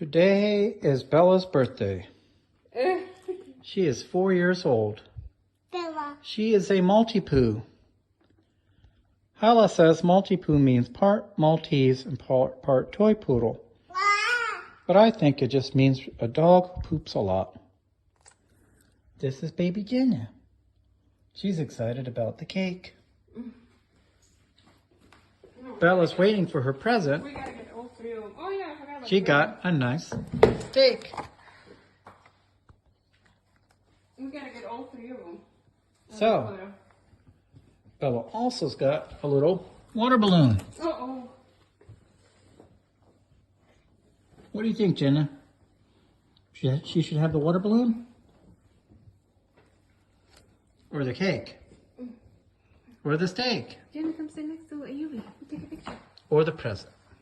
Today is Bella's birthday. She is 4 years old. Bella. She is a Maltipoo. Hala says Maltipoo means part Maltese and part toy poodle. But I think it just means a dog who poops a lot. This is baby Jenna. She's excited about the cake. Bella's waiting for her present. We gotta get all three of them. Oh yeah, I forgot about She got a nice steak. We gotta get all three of them. So, Bella also's got a little water balloon. Uh-oh. What do you think, Jenna? She should have the water balloon? Or the cake? Or the steak? Jenna, come sit next to Ayubi. We'll take a picture. Or the present?